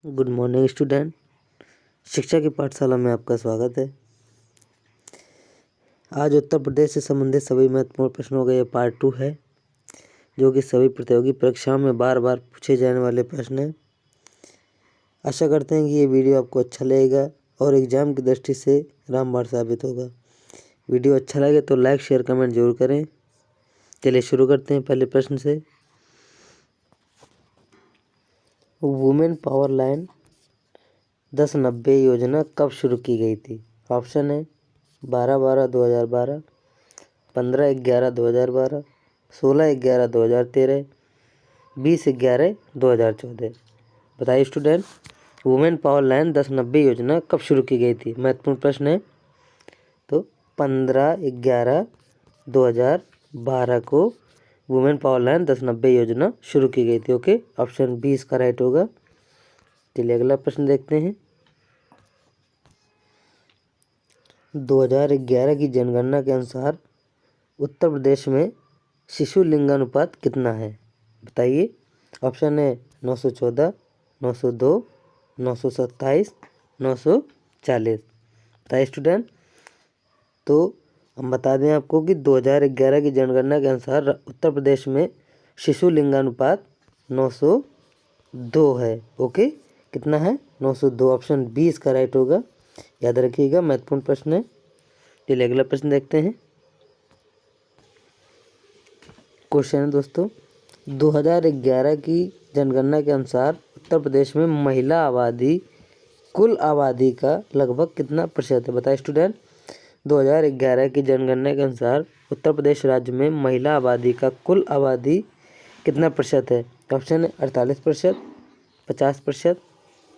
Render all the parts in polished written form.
Good morning student. शिक्षा की पाठशाला में आपका स्वागत है। आज उत्तर प्रदेश से संबंधित सभी महत्वपूर्ण प्रश्नों का ये पार्ट 2 है, जो कि सभी प्रतियोगी परीक्षाओं में बार बार पूछे जाने वाले प्रश्न हैं। आशा करते हैं कि ये वीडियो आपको अच्छा लगेगा और एग्जाम की दृष्टि से रामबाण साबित होगा। वीडियो अच्छा लगे तो लाइक शेयर कमेंट जरूर करें। चलिए शुरू करते हैं पहले प्रश्न से। वुमेन पावर लाइन 1090 योजना कब शुरू की गई थी? ऑप्शन है 12/12/2012, 15/11/2012, 16/11/2013, 20/11/2014। बताइए स्टूडेंट, वुमेन पावर लाइन 1090 योजना कब शुरू की गई थी? महत्वपूर्ण प्रश्न है। तो 15/11/2012 को वुमेन पावर लाइन 1090 योजना शुरू की गई थी। ओके, ऑप्शन बी इसका राइट होगा। चलिए अगला प्रश्न देखते हैं। 2011 की जनगणना के अनुसार उत्तर प्रदेश में शिशु लिंगानुपात कितना है? बताइए। ऑप्शन है 914, 902, 927, 940। बताइए स्टूडेंट। तो हम बता दें आपको कि 2011 की जनगणना के अनुसार उत्तर प्रदेश में शिशु लिंगानुपात 902 है। ओके, कितना है? 902। ऑप्शन बी इसका राइट होगा। याद रखिएगा, महत्वपूर्ण प्रश्न है। चलिए अगला प्रश्न देखते हैं। क्वेश्चन है दोस्तों, 2011 की जनगणना के अनुसार उत्तर प्रदेश में महिला आबादी कुल आबादी का लगभग कितना प्रतिशत है? बताइए स्टूडेंट। 2011 की जनगणना के अनुसार उत्तर प्रदेश राज्य में महिला आबादी का कुल आबादी कितना प्रतिशत है? ऑप्शन है 48%, 50%,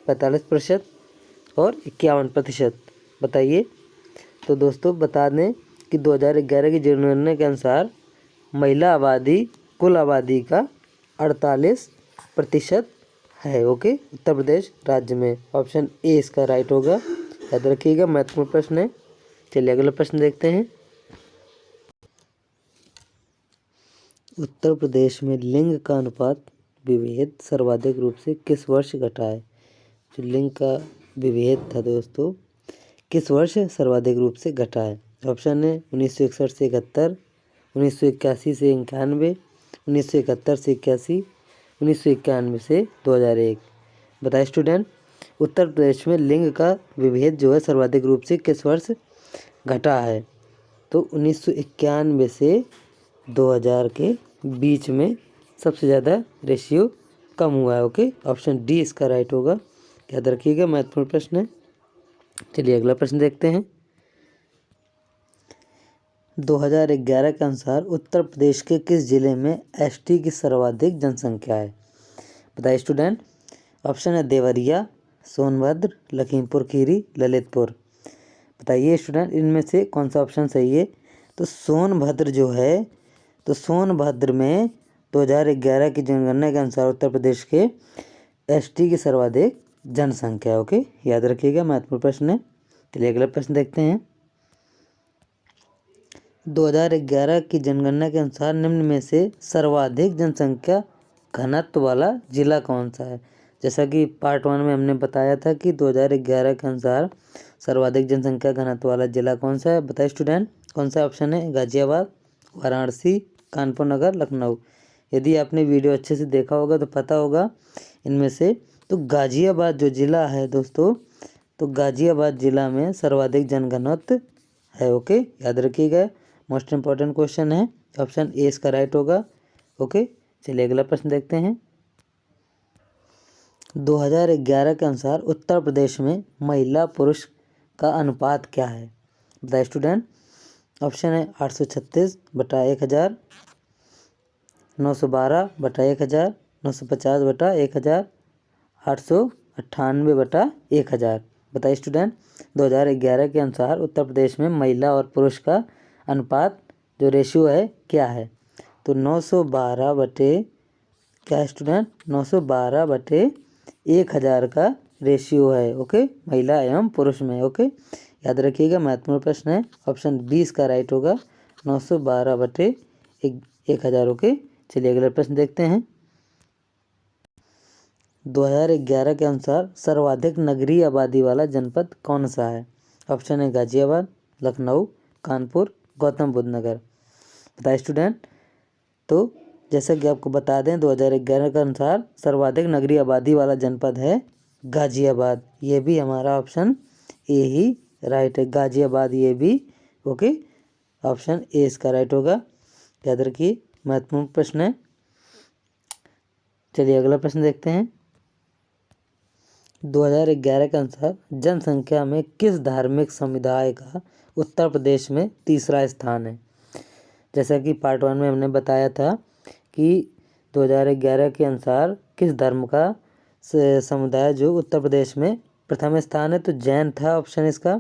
45% और 51%। बताइए। तो दोस्तों बता दें कि 2011 की जनगणना के अनुसार महिला आबादी कुल आबादी का 48% है। ओके, उत्तर प्रदेश राज्य में। ऑप्शन ए इसका राइट होगा। याद रखिएगा, महत्वपूर्ण प्रश्न है। चलिए अगला प्रश्न देखते हैं। उत्तर प्रदेश में लिंग का अनुपात विभेद सर्वाधिक रूप से किस वर्ष घटा है? जो लिंग का विभेद था दोस्तों, किस वर्ष सर्वाधिक रूप से घटा है? ऑप्शन है 1961 से 71, 1981 से 91, 1971 से 81, 1991 से 2001। बताइए स्टूडेंट, उत्तर प्रदेश में लिंग का विभेद जो है सर्वाधिक रूप से किस वर्ष घटा है? तो 1991 से 2000 के बीच में सबसे ज़्यादा रेशियो कम हुआ है। ओके, ऑप्शन डी इसका राइट होगा। याद रखिएगा, महत्वपूर्ण प्रश्न है। चलिए अगला प्रश्न देखते हैं। 2011 के अनुसार उत्तर प्रदेश के किस जिले में एसटी की सर्वाधिक जनसंख्या है? बताइए स्टूडेंट। ऑप्शन है देवरिया, सोनभद्र, लखीमपुर खीरी, ललितपुर। बताइए स्टूडेंट, इनमें से कौन सा ऑप्शन सही है? तो सोनभद्र जो है, तो सोनभद्र में 2011 की जनगणना के अनुसार उत्तर प्रदेश के एसटी की सर्वाधिक जनसंख्या है। ओके, याद रखिएगा, महत्वपूर्ण प्रश्न है। चलिए अगला प्रश्न देखते हैं। 2011 की जनगणना के अनुसार निम्न में से सर्वाधिक जनसंख्या घनत्व वाला जिला कौन सा है? जैसा कि पार्ट 1 में हमने बताया था कि 2011 के अनुसार सर्वाधिक जनसंख्या घनत्व वाला जिला कौन सा है? बताइए स्टूडेंट, कौन सा ऑप्शन है? गाजियाबाद, वाराणसी, कानपुर नगर, लखनऊ। यदि आपने वीडियो अच्छे से देखा होगा तो पता होगा इनमें से। तो गाजियाबाद जो ज़िला है दोस्तों, तो गाजियाबाद ज़िला में सर्वाधिक जनघनत्व है। ओके, याद रखिएगा, मोस्ट इम्पॉर्टेंट क्वेश्चन है। ऑप्शन ए इसका राइट होगा। ओके, चलिए अगला प्रश्न देखते हैं। 2011 के अनुसार उत्तर प्रदेश में महिला पुरुष का अनुपात क्या है? बताइए स्टूडेंट। ऑप्शन है 836/1000, 912/1000, 950/1000, 898/1000। बताइए स्टूडेंट, 2011 के अनुसार उत्तर प्रदेश में महिला और पुरुष का अनुपात जो रेशियो है क्या है? तो 912 बटे क्या है स्टूडेंट? 912/1000 का रेशियो है। ओके, महिला एवं पुरुष में। ओके, याद रखिएगा, महत्वपूर्ण प्रश्न है। ऑप्शन 20 का राइट होगा, 912/1000। ओके, चलिए अगला प्रश्न देखते हैं। 2011 के अनुसार सर्वाधिक नगरीय आबादी वाला जनपद कौन सा है? ऑप्शन है गाजियाबाद, लखनऊ, कानपुर, गौतम बुद्ध नगर। बताइए स्टूडेंट। तो जैसा कि आपको बता दें 2011 के अनुसार सर्वाधिक नगरीय आबादी वाला जनपद है गाजियाबाद। ये भी हमारा ऑप्शन ए ही राइट है, गाजियाबाद ये भी ओके, ऑप्शन ए इसका राइट होगा। याद रखिए, महत्वपूर्ण प्रश्न है। चलिए अगला प्रश्न देखते हैं। 2011 के अनुसार जनसंख्या में किस धार्मिक समुदाय का उत्तर प्रदेश में तीसरा स्थान है? जैसा कि पार्ट 1 में हमने बताया था कि 2011 के अनुसार किस धर्म का समुदाय जो उत्तर प्रदेश में प्रथम स्थान है, तो जैन था ऑप्शन इसका।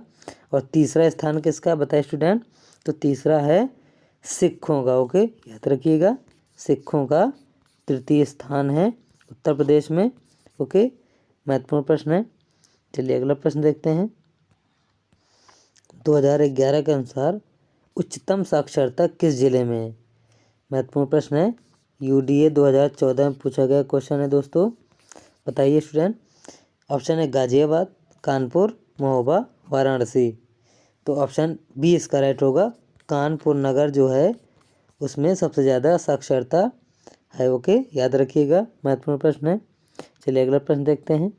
और तीसरा स्थान किसका बताइए स्टूडेंट? तो तीसरा है सिखों का। ओके, याद रखिएगा, सिखों का तृतीय स्थान है उत्तर प्रदेश में। ओके, महत्वपूर्ण प्रश्न है। चलिए अगला प्रश्न देखते हैं। 2011 के अनुसार उच्चतम साक्षरता किस जिले में है? महत्वपूर्ण प्रश्न है, UDA 2014 में पूछा गया क्वेश्चन है दोस्तों। बताइए स्टूडेंट। ऑप्शन है गाजियाबाद, कानपुर, महोबा, वाराणसी। तो ऑप्शन बी इसका राइट होगा। कानपुर नगर जो है उसमें सबसे ज़्यादा साक्षरता है। ओके, याद रखिएगा, महत्वपूर्ण प्रश्न है। चलिए अगला प्रश्न देखते हैं।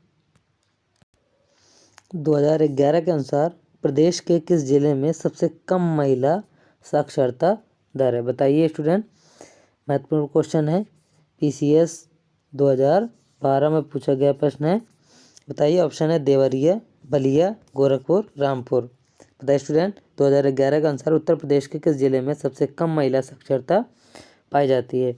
2011 के अनुसार प्रदेश के किस जिले में सबसे कम महिला साक्षरता दर है? बताइए स्टूडेंट। महत्वपूर्ण क्वेश्चन है, PCS 2012 में पूछा गया प्रश्न है। बताइए। ऑप्शन है देवरिया, बलिया, गोरखपुर, रामपुर। बताइए स्टूडेंट। 2011 के अनुसार उत्तर प्रदेश के किस जिले में सबसे कम महिला साक्षरता पाई जाती है?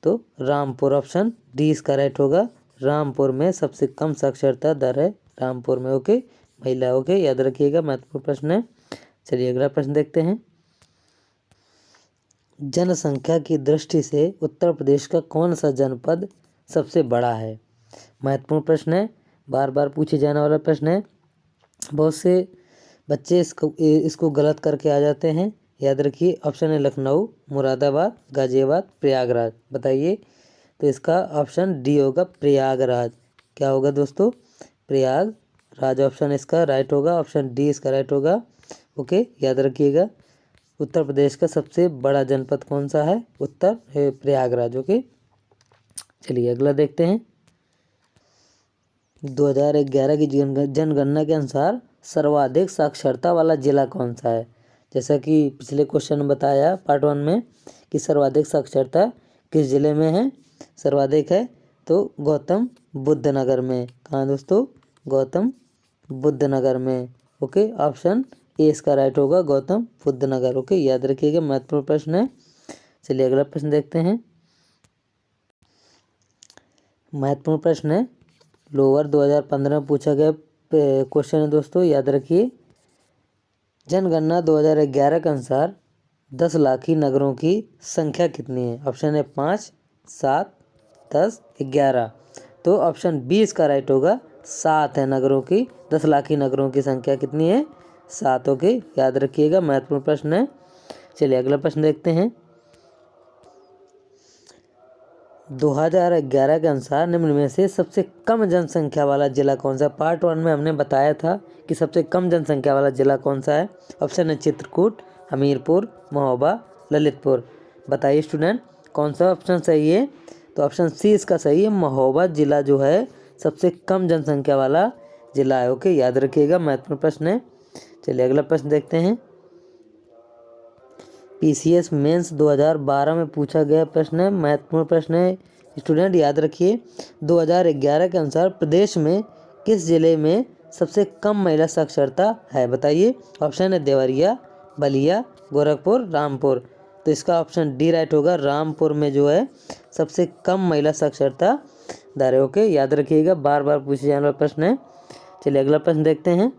तो रामपुर, ऑप्शन डी इसका राइट होगा। रामपुर में सबसे कम साक्षरता दर है, रामपुर में। ओके, महिला। ओके, याद रखिएगा, महत्वपूर्ण प्रश्न है। चलिए अगला प्रश्न देखते हैं। जनसंख्या की दृष्टि से उत्तर प्रदेश का कौन सा जनपद सबसे बड़ा है? महत्वपूर्ण प्रश्न है, बार बार पूछे जाने वाला प्रश्न है। बहुत से बच्चे इसको गलत करके आ जाते हैं। याद रखिए, ऑप्शन है लखनऊ, मुरादाबाद, गाजियाबाद, प्रयागराज। बताइए। तो इसका ऑप्शन डी होगा, प्रयागराज। क्या होगा दोस्तों? प्रयागराज ऑप्शन इसका राइट होगा। ऑप्शन डी इसका राइट होगा। ओके, याद रखिएगा। उत्तर प्रदेश का सबसे बड़ा जनपद कौन सा है? उत्तर है प्रयागराज। ओके, चलिए अगला देखते हैं। 2011 की जनगणना के अनुसार सर्वाधिक साक्षरता वाला जिला कौन सा है? जैसा कि पिछले क्वेश्चन में बताया पार्ट 1 में कि सर्वाधिक साक्षरता किस जिले में है? सर्वाधिक है तो गौतम बुद्ध नगर में। कहाँ दोस्तों? गौतम बुद्ध नगर में। ओके, ऑप्शन ए इसका राइट होगा, गौतम बुद्ध नगर। ओके, याद रखिएगा, महत्वपूर्ण प्रश्न है। चलिए अगला प्रश्न देखते हैं। महत्वपूर्ण प्रश्न है, लोअर 2015 में पूछा गया क्वेश्चन है दोस्तों, याद रखिए। जनगणना 2011 के अनुसार 10 लाखी नगरों की संख्या कितनी है? ऑप्शन है 5, 7, 10, 11। तो ऑप्शन बी इसका राइट होगा, 7 है नगरों की। 10 लाखी नगरों की संख्या कितनी है? 7। ओके, याद रखिएगा, महत्वपूर्ण प्रश्न है। चलिए अगला प्रश्न देखते हैं। 2011 के अनुसार निम्न में से सबसे कम जनसंख्या वाला जिला कौन सा? पार्ट 1 में हमने बताया था कि सबसे कम जनसंख्या वाला जिला कौन सा है। ऑप्शन है चित्रकूट, हमीरपुर, महोबा, ललितपुर। बताइए स्टूडेंट, कौन सा ऑप्शन सही है? तो ऑप्शन सी इसका सही है, महोबा जिला जो है सबसे कम जनसंख्या वाला जिला है। ओके, याद रखिएगा, महत्वपूर्ण प्रश्न है। चलिए अगला प्रश्न देखते हैं। PCS मेंस 2012 में पूछा गया प्रश्न है, महत्वपूर्ण प्रश्न है स्टूडेंट, याद रखिए। 2011 के अनुसार प्रदेश में किस जिले में सबसे कम महिला साक्षरता है? बताइए। ऑप्शन है देवरिया, बलिया, गोरखपुर, रामपुर। तो इसका ऑप्शन डी राइट होगा, रामपुर में जो है सबसे कम महिला साक्षरता दर है। ओके, याद रखिएगा, बार बार पूछे जाने वाला प्रश्न है। चलिए अगला प्रश्न देखते हैं।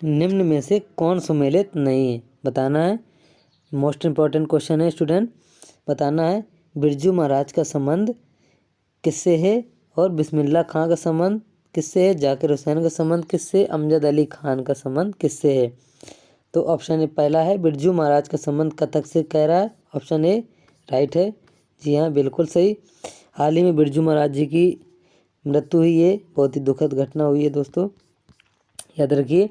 निम्न में से कौन सम्मिलित नहीं है? बताना है, मोस्ट इम्पॉर्टेंट क्वेश्चन है स्टूडेंट। बताना है बिरजू महाराज का संबंध किससे है और बिस्मिल्लाह खां का संबंध किससे है, जाकिर हुसैन का संबंध किससे, अमजद अली खान का संबंध किससे है? तो ऑप्शन पहला है बिरजू महाराज का संबंध कथक से कह रहा है। ऑप्शन ए राइट है, जी हाँ बिल्कुल सही। हाल ही में बिरजू महाराज जी की मृत्यु हुई है, बहुत ही दुखद घटना हुई है दोस्तों, याद रखिए।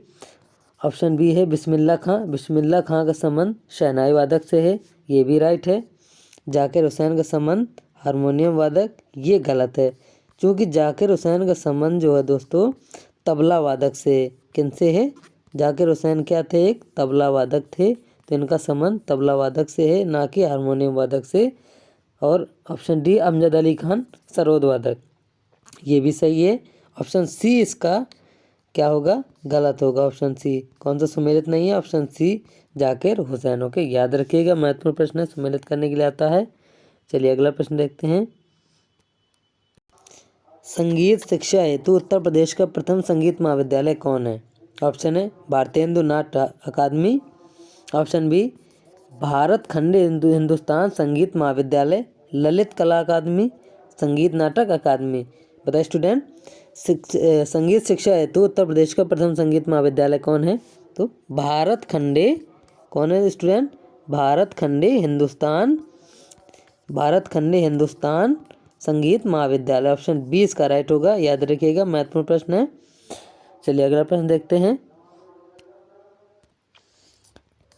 ऑप्शन बी है बिस्मिल्लाह खां। बिस्मिल्लाह खां का संबंध शहनाई वादक से है, ये भी राइट है। जाकिर हुसैन का संबंध हारमोनियम वादक, ये गलत है, क्योंकि जाकिर हुसैन का संबंध जो है दोस्तों तबला वादक से। किनसे है? जाकिर हुसैन क्या थे? एक तबला वादक थे, तो इनका संबंध तबला वादक से है, ना कि हारमोनियम वादक से। और ऑप्शन डी अमजद अली खान सरोद वादक, ये भी सही है। ऑप्शन सी इसका क्या होगा? गलत होगा। ऑप्शन सी कौन सा? सुमेलित नहीं है, option C Zakir Hussain. Okay, याद रखिएगा, महत्वपूर्ण प्रश्न है, सुमेलित करने के लिए आता है। चलिए अगला प्रश्न देखते हैं। संगीत शिक्षा हेतु उत्तर प्रदेश का प्रथम संगीत महाविद्यालय कौन है? ऑप्शन है भारतेंदु नाट्य अकादमी। ऑप्शन बी भारत खंड हिंदुस्तान संगीत महाविद्यालय, ललित कला अकादमी, संगीत नाटक अकादमी। बताइए स्टूडेंट, संगीत शिक्षा हेतु उत्तर प्रदेश का प्रथम संगीत महाविद्यालय कौन है? तो भारत खंडे, कौन है स्टूडेंट? भारत खंडे हिंदुस्तान संगीत महाविद्यालय। ऑप्शन बी इसका राइट होगा, याद रखिएगा, महत्वपूर्ण प्रश्न है। चलिए अगला प्रश्न देखते हैं।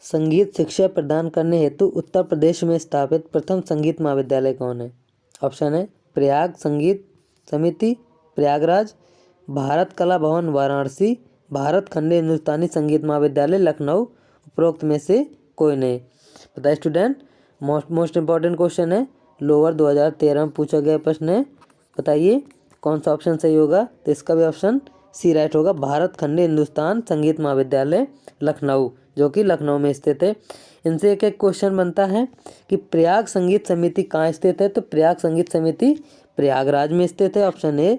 संगीत शिक्षा प्रदान करने हेतु उत्तर प्रदेश में स्थापित प्रथम संगीत महाविद्यालय कौन है? ऑप्शन है प्रयाग संगीत समिति प्रयागराज, भारत कला भवन वाराणसी, भारत खंडे हिंदुस्तानी संगीत महाविद्यालय लखनऊ। उपरोक्त में से कोई नहीं। बताइए स्टूडेंट, मोस्ट इंपॉर्टेंट क्वेश्चन है, लोअर 2013 में पूछा गया प्रश्न है। बताइए कौन सा ऑप्शन सही होगा? तो इसका भी ऑप्शन सी राइट होगा, भारत खंडे हिंदुस्तान संगीत महाविद्यालय लखनऊ, जो कि लखनऊ में स्थित है। इनसे एक एक क्वेश्चन बनता है कि प्रयाग संगीत समिति कहाँ स्थित है? तो प्रयाग संगीत समिति प्रयागराज में स्थित है, ऑप्शन ए।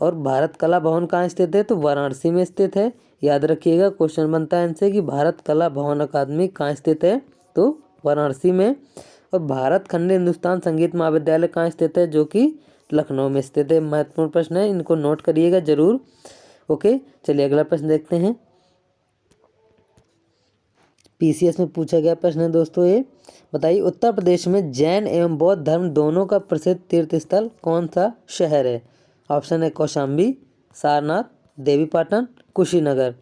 और भारत कला भवन कहाँ स्थित है? तो वाराणसी में स्थित है। याद रखिएगा, क्वेश्चन बनता है इनसे कि भारत कला भवन अकादमी कहाँ स्थित है? तो वाराणसी में। और भारत खंड हिंदुस्तान संगीत महाविद्यालय कहाँ स्थित है? जो कि लखनऊ में स्थित है। महत्वपूर्ण प्रश्न है, इनको नोट करिएगा जरूर। ओके, चलिए अगला प्रश्न देखते हैं। पीसीएस में पूछा गया प्रश्न है दोस्तों ये। बताइए उत्तर प्रदेश में जैन एवं बौद्ध धर्म दोनों का प्रसिद्ध तीर्थ स्थल कौन सा शहर है? ऑप्शन है कौशाम्बी, सारनाथ, देवीपाटन, कुशीनगर।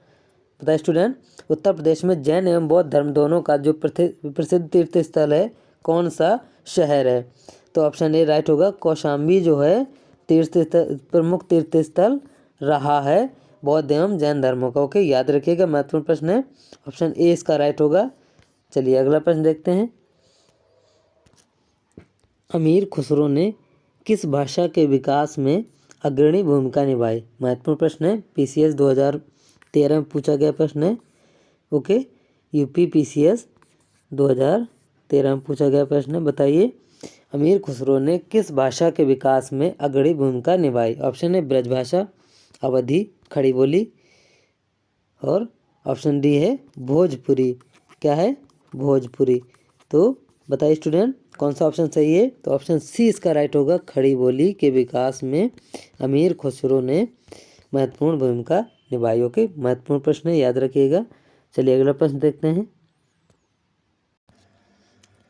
बताइए स्टूडेंट, उत्तर प्रदेश में जैन एवं बौद्ध धर्म दोनों का जो प्रसिद्ध तीर्थ स्थल है कौन सा शहर है? तो ऑप्शन ए राइट होगा, कौशाम्बी जो है प्रमुख तीर्थ स्थल रहा है बौद्ध एवं जैन धर्मों का। ओके, याद रखिएगा, महत्वपूर्ण प्रश्न है, ऑप्शन ए इसका राइट होगा। चलिए अगला प्रश्न देखते हैं। अमीर खुसरो ने किस भाषा के विकास में अग्रणी भूमिका निभाई? महत्वपूर्ण प्रश्न है, पीसीएस 2013 में पूछा गया प्रश्न है। ओके, यूपी पीसीएस 2013 में पूछा गया प्रश्न है। बताइए अमीर खुसरो ने किस भाषा के विकास में अग्रणी भूमिका निभाई? ऑप्शन है ब्रजभाषा, अवधी, खड़ी बोली, और ऑप्शन डी है भोजपुरी। क्या है? भोजपुरी। तो बताइए स्टूडेंट, कौन सा ऑप्शन सही है? तो ऑप्शन सी इसका राइट होगा, खड़ी बोली के विकास में अमीर खुसरो ने महत्वपूर्ण भूमिका निभाई। ओके, महत्वपूर्ण प्रश्न है, याद रखिएगा। चलिए अगला प्रश्न देखते हैं।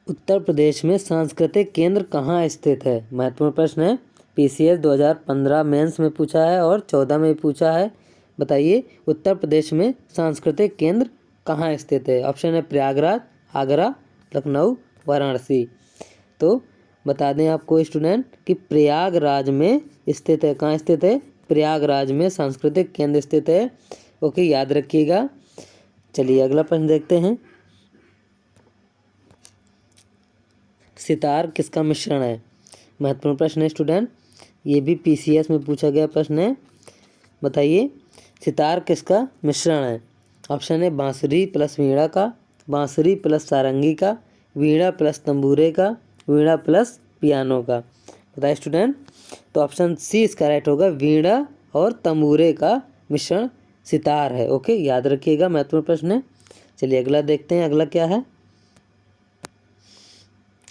उत्तर प्रदेश में सांस्कृतिक केंद्र कहाँ स्थित है? महत्वपूर्ण प्रश्न है, पीसीएस 2015 मेंस में पूछा है और 14 में पूछा है। बताइए उत्तर प्रदेश में सांस्कृतिक केंद्र कहाँ स्थित है? ऑप्शन है प्रयागराज, आगरा, लखनऊ, वाराणसी। तो बता दें आपको स्टूडेंट कि प्रयागराज में स्थित है। कहाँ स्थित है? प्रयागराज में सांस्कृतिक केंद्र स्थित है। ओके, याद रखिएगा। चलिए अगला प्रश्न देखते हैं। सितार किसका मिश्रण है? महत्वपूर्ण प्रश्न है स्टूडेंट, ये भी पीसीएस में पूछा गया प्रश्न है। बताइए सितार किसका मिश्रण है? ऑप्शन है बांसुरी प्लस वीणा का, बांसुरी प्लस सारंगी का, वीणा प्लस तंबूरे का, वीणा प्लस पियानो का। बताइए स्टूडेंट, तो ऑप्शन सी इसका राइट होगा, वीणा और तंबूरे का मिश्रण सितार है। ओके, याद रखिएगा, महत्वपूर्ण प्रश्न है। चलिए अगला देखते हैं, अगला क्या है?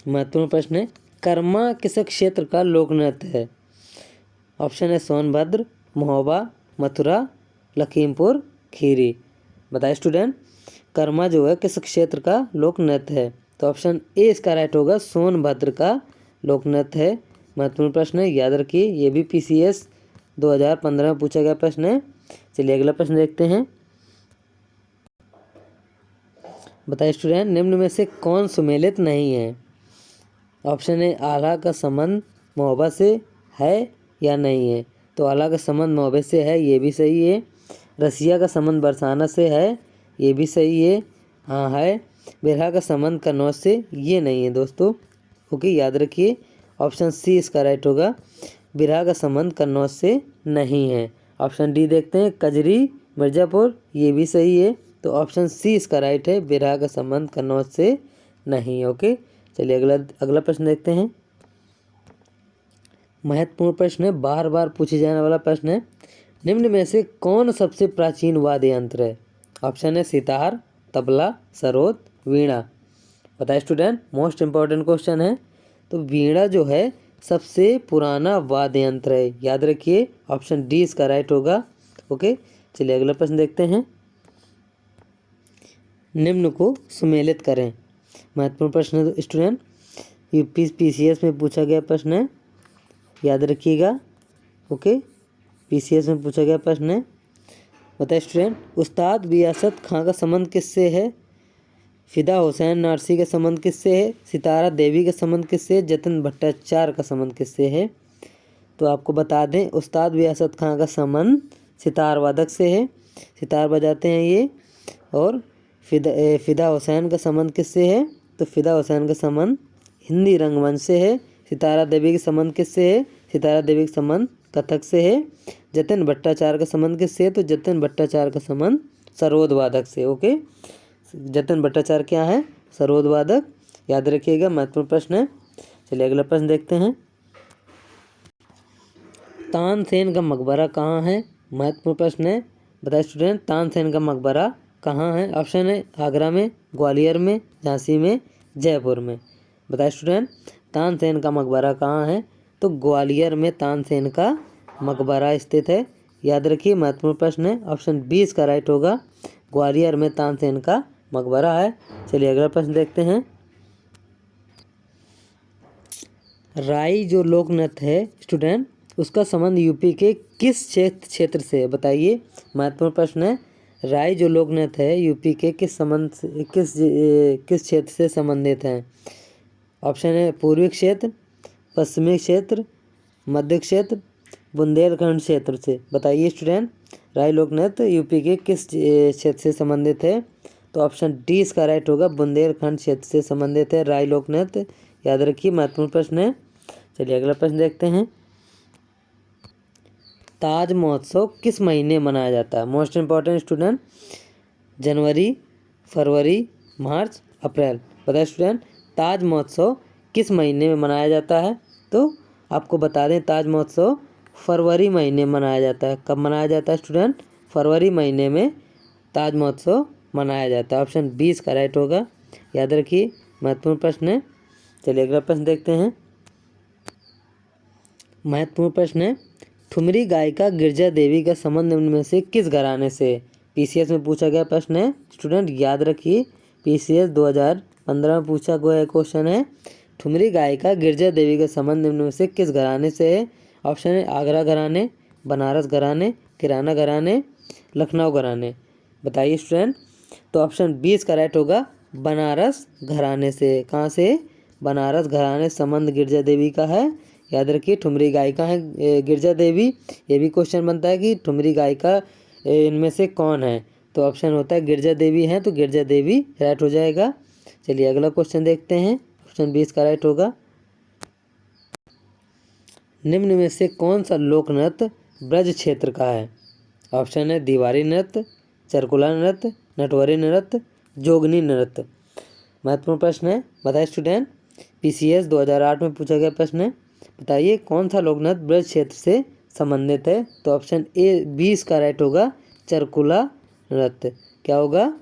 महत्वपूर्ण प्रश्न है, कर्मा किस क्षेत्र का लोक नृत्य है? ऑप्शन है सोनभद्र, महोबा, मथुरा, लखीमपुर खीरी। बताइए स्टूडेंट, कर्मा जो है किस क्षेत्र का लोक नृत्य है? तो ऑप्शन ए इसका राइट होगा, सोनभद्र का लोक नृत्य है। महत्वपूर्ण प्रश्न है, याद रखिए, ये भी पीसीएस 2015 में पूछा गया प्रश्न है। चलिए अगला प्रश्न देखते हैं। बताइए स्टूडेंट, निम्न में से कौन सुमेलित नहीं है? ऑप्शन है आल्हा का संबंध मोहब्बत से है या नहीं है। तो आल्हा का संबंध मोहब्बत से है, ये भी सही है। रसिया का संबंध बरसाना से है, ये भी सही है, हाँ है। बिरहा का संबंध कन्नौज से, ये नहीं है दोस्तों। ओके, याद रखिए ऑप्शन सी इसका राइट होगा। बिरहा का संबंध कन्नौज से नहीं है। ऑप्शन डी देखते हैं, कजरी मिर्ज़ापुर, ये भी सही है। तो ऑप्शन सी इसका राइट है, बिरहा का संबंध कन्नौज से नहीं। ओके, चलिए अगला प्रश्न देखते हैं। महत्वपूर्ण प्रश्न है, बार बार पूछे जाने वाला प्रश्न है। निम्न में से कौन सबसे प्राचीन वाद्य यंत्र है? ऑप्शन है सितार, तबला, सरोद, वीणा। बताइए स्टूडेंट, मोस्ट इम्पॉर्टेंट क्वेश्चन है। तो वीणा जो है सबसे पुराना वाद्य यंत्र है, याद रखिए ऑप्शन डी इसका राइट होगा। ओके, चलिए अगला प्रश्न देखते हैं। निम्न को सुमेलित करें। महत्वपूर्ण प्रश्न है स्टूडेंट, यूपी पीसीएस में पूछा गया प्रश्न है, याद रखिएगा। ओके, पीसीएस में पूछा गया प्रश्न है। बताइए स्टूडेंट, उस्ताद बियासत खां का संबंध किससे है? फिदा हुसैन नारसी का संबंध किससे है? सितारा देवी का संबंध किससे है? जतिन भट्टाचार्य का संबंध किससे है? तो आपको बता दें, उस्ताद बियासत खां का संबंध सितार वादक से है, सितार बजाते हैं ये। और फिदा हुसैन का संबंध किससे है? तो फिदा हुसैन का संबंध हिंदी रंगमंच से है। सितारा देवी का संबंध किससे है? सितारा देवी का संबंध कथक से है। जतिन भट्टाचार्य का संबंध किससे है? तो जतिन भट्टाचार्य का संबंध सरोद वादक से। ओके, जतिन भट्टाचार्य क्या है? सरोद वादक, याद रखिएगा, महत्वपूर्ण प्रश्न है। चलिए अगला प्रश्न देखते हैं। तानसेन का मकबरा कहाँ है? महत्वपूर्ण प्रश्न है। बताइए स्टूडेंट, तानसेन का मकबरा कहाँ है? ऑप्शन है आगरा में, ग्वालियर में, झांसी में, जयपुर में। बताइए स्टूडेंट, तानसेन का मकबरा कहाँ है? तो ग्वालियर में तानसेन का मकबरा स्थित है, याद रखिए, महत्वपूर्ण प्रश्न है। ऑप्शन बी इसका राइट होगा, ग्वालियर में तानसेन का मकबरा है। चलिए अगला प्रश्न देखते हैं। राई जो लोक नृत्य है स्टूडेंट, उसका संबंध यूपी के किस क्षेत्र से है? बताइए, महत्वपूर्ण प्रश्न है। राई जो लोक नृत्य है यूपी के किस क्षेत्र से संबंधित है? ऑप्शन है पूर्वी क्षेत्र, पश्चिमी क्षेत्र, मध्य क्षेत्र, बुंदेलखंड क्षेत्र से। बताइए स्टूडेंट, राई लोक नृत्य यूपी के किस क्षेत्र से संबंधित है? तो ऑप्शन डी इसका राइट होगा, बुंदेलखंड क्षेत्र से संबंधित है राई लोक नृत्य, याद रखिए, महत्वपूर्ण प्रश्न है। चलिए अगला प्रश्न देखते हैं। ताज महोत्सव किस महीने मनाया जाता है? मोस्ट इम्पॉर्टेंट स्टूडेंट, जनवरी, फरवरी, मार्च, अप्रैल। बताइए स्टूडेंट, ताज महोत्सव किस महीने में मनाया जाता है? तो आपको बता दें, ताज महोत्सव फरवरी महीने में मनाया जाता है। कब मनाया जाता है स्टूडेंट? फरवरी महीने में ताज महोत्सव मनाया जाता है। ऑप्शन 20 का राइट होगा, याद रखिए, महत्वपूर्ण प्रश्न है। चलिए अगला प्रश्न देखते हैं। महत्वपूर्ण प्रश्न है, ठुमरी गायिका गिरजा देवी का संबंध निम्न में से किस घराने से? पीसीएस में पूछा गया प्रश्न है स्टूडेंट, याद रखिए, पीसीएस 2015 में पूछा गया क्वेश्चन है। ठुमरी गायिका गिरजा देवी का संबंध निम्न में से किस घराने से है? ऑप्शन है आगरा घराने, बनारस घराने, किराना घराने, लखनऊ घराने। बताइए स्टूडेंट, तो ऑप्शन 20 का राइट होगा, बनारस घराने से। कहाँ से? बनारस घराने संबंध गिरजा देवी का है, याद रखिए, ठुमरी गायिका है गिरजा देवी। ये भी क्वेश्चन बनता है कि ठुमरी गायिका इनमें से कौन है? तो ऑप्शन होता है गिरजा देवी है, तो गिरजा देवी राइट हो जाएगा। चलिए अगला क्वेश्चन देखते हैं, ऑप्शन 20 का राइट होगा। निम्न में से कौन सा लोक नृत्य ब्रज क्षेत्र का है? ऑप्शन है दीवारी नृत्य, चरकुला नृत्य, नटवरी नृत्य, जोगनी नृत्य। महत्वपूर्ण प्रश्न है। बताइए स्टूडेंट, पीसीएस 2008 में पूछा गया प्रश्न है। बताइए कौन सा लोक नृत्य ब्रज क्षेत्र से संबंधित है? तो ऑप्शन ए 20 का राइट होगा, चरकुला नृत्य। क्या होगा?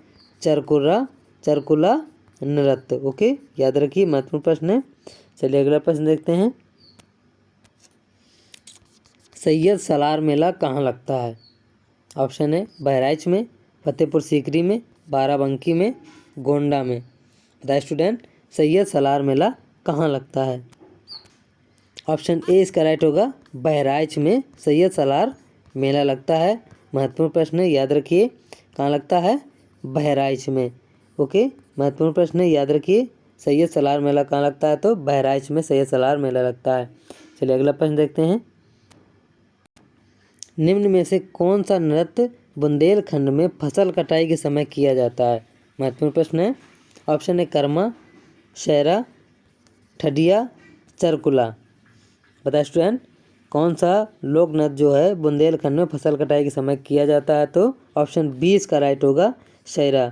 चरकुला नृत्य। ओके, याद रखिए, महत्वपूर्ण प्रश्न है। चलिए अगला प्रश्न देखते हैं। सैयद सालार मेला कहाँ लगता है? ऑप्शन है बहराइच में, फतेहपुर सीकरी में, बाराबंकी में, गोंडा में। बताइए स्टूडेंट, सैयद सालार मेला कहाँ लगता है? ऑप्शन ए इसका राइट होगा, बहराइच में सैयद सालार मेला लगता है। महत्वपूर्ण प्रश्न है, याद रखिए, कहाँ लगता है, बहराइच में। ओके, महत्वपूर्ण प्रश्न है, याद रखिए, सैयद सालार मेला कहाँ लगता है, तो बहराइच में सैयद सालार मेला लगता है। चलिए अगला प्रश्न देखते हैं। निम्न में से कौन सा नृत्य बुंदेलखंड में फसल कटाई के समय किया जाता है। महत्वपूर्ण प्रश्न है। ऑप्शन ए कर्मा, शहरा, ठडिया, चरकुला। बताए स्टूडेंट, कौन सा लोक नृत्य जो है बुंदेलखंड में फसल कटाई के समय किया जाता है, तो ऑप्शन बी इसका राइट होगा, शहरा।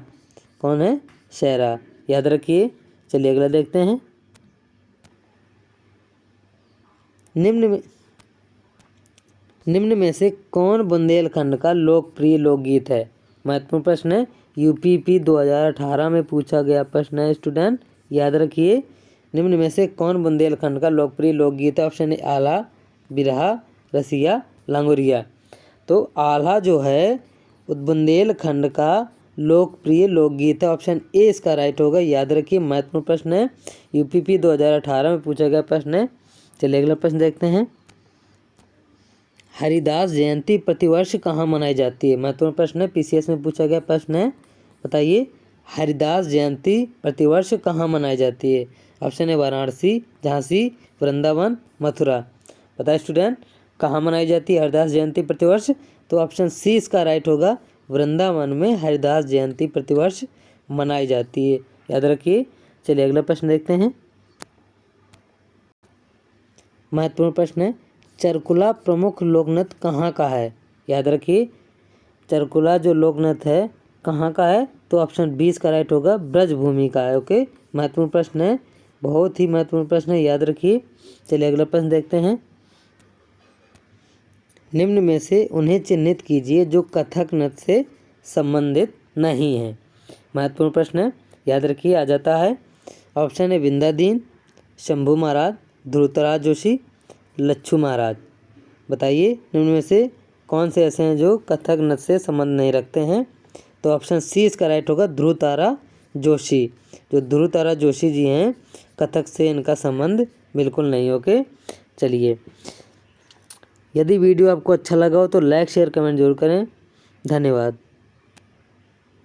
कौन है, शहरा, याद रखिए। चलिए अगला देखते हैं। निम्न में से कौन बुंदेलखंड का लोकप्रिय लोकगीत है। महत्वपूर्ण प्रश्न है, यूपीपी 2018 में पूछा गया प्रश्न है स्टूडेंट, याद रखिए। निम्न में से कौन बुंदेलखंड का लोकप्रिय लोकगीत है। ऑप्शन ए आल्हा, बिरहा, रसिया, लांगोरिया। तो आल्हा जो है बुंदेलखंड का लोकप्रिय लोकगीत है। ऑप्शन ए इसका राइट होगा, याद रखिए। महत्वपूर्ण प्रश्न है, यूपीपी 2018 में पूछा गया प्रश्न है। चलिए अगला प्रश्न देखते हैं। हरिदास जयंती प्रतिवर्ष कहाँ मनाई जाती है। महत्वपूर्ण प्रश्न है, पीसीएस में पूछा गया प्रश्न है। बताइए, हरिदास जयंती प्रतिवर्ष कहाँ मनाई जाती है। ऑप्शन है वाराणसी, झांसी, वृंदावन, मथुरा। बताइए स्टूडेंट, कहाँ मनाई जाती है हरिदास जयंती प्रतिवर्ष, तो ऑप्शन सी इसका राइट होगा, वृंदावन में हरिदास जयंती प्रतिवर्ष मनाई जाती है, याद रखिए। चलिए अगला प्रश्न देखते हैं। महत्वपूर्ण प्रश्न है, चरकुला प्रमुख लोकनृत्य कहाँ का है। याद रखिए, चरकुला जो लोकनृत्य है कहाँ का है, तो ऑप्शन बी इसका राइट होगा, ब्रजभूमि का है। ओके, महत्वपूर्ण प्रश्न है, बहुत ही महत्वपूर्ण प्रश्न है, याद रखिए। चलिए अगला प्रश्न देखते हैं। निम्न में से उन्हें चिन्हित कीजिए जो कथक नृत्य से संबंधित नहीं है। महत्वपूर्ण प्रश्न है, याद रखिए, आ जाता है। ऑप्शन है विंध्यादीन, शंभू महाराज, ध्रुतराज जोशी, लच्छू महाराज। बताइए, निम्न में से कौन से ऐसे हैं जो कथक नृत्य से संबंध नहीं रखते हैं, तो ऑप्शन सी इसका राइट होगा, ध्रुतारा जोशी। जो ध्रुतारा जोशी जी हैं, कथक से इनका संबंध बिल्कुल नहीं। ओके, चलिए, यदि वीडियो आपको अच्छा लगा हो तो लाइक शेयर कमेंट जरूर करें। धन्यवाद।